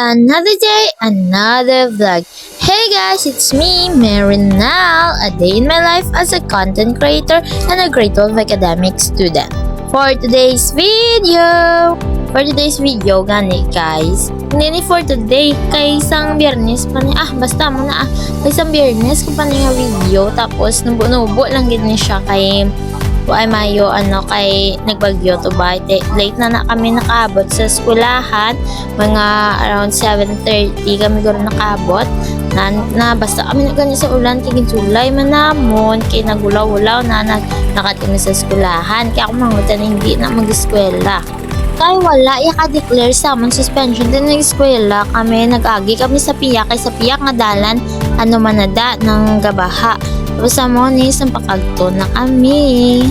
Another day, another vlog. Hey guys, it's me, Marinal, a day in my life as a content creator and a grade 12 academic student. For today's video, gani guys, hindi for today, kay isang biyernes pa ni, basta mo na kay isang biyernes ko pa nga video, tapos nubo lang gini siya kay ay mayo kay nagbagyo to ba late na kami nakaabot sa eskwelahan, mga around 7:30 kami guro nakaabot na basta kami nagani sa ulan kay sulay man namon kay nagulaw-ulaw na nakatimi sa eskwelahan kaya ako mangutan hindi na mag-eskwela kay wala ka-declare sa amon suspension din ng eskwela kami nag-agi kami sa piyak kay sa piyak nga dalan manada ng gabaha. Tapos sa monis, ang pakagto na kami.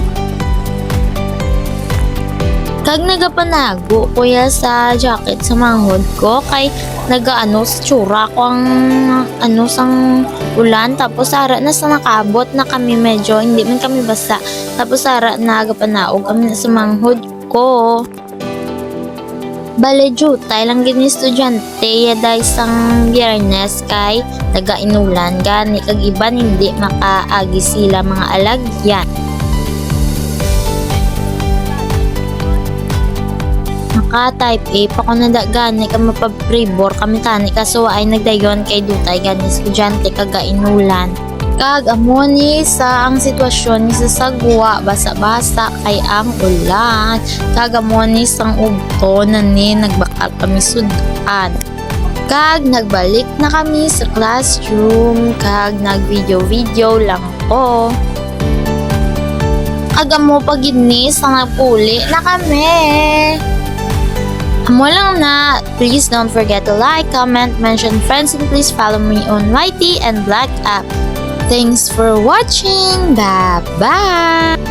Kag nagapanago kuya sa jacket sa manghod ko kay sa tsura ko ang sang ulan tapos sara na sa nakabot na kami medyo hindi man kami basa tapos sara na nagapanaog kami sa manghod ko. Bale jutay lang gini estudyante yaday sang biyernes kay nagainulan gani kag iban hindi makaagi sila mga alagyan. Maka type A pa ko na gani ka mapag-prebor kami kani kaso ay nagdayon kay dutay gani estudyante kagainulan. Kag amoni sa ang sitwasyon ni sa sagwa basa-basa kay ang ulan kag amoni sang ugto na ni nagbakal kami sudan kag nagbalik na kami sa classroom kag nag-video lang ko kag amo pagid ni sang nagpuli na kami. Amo lang na, please don't forget to like, comment, mention friends, and please follow me on YT and Black app. Thanks for watching. Bye-bye!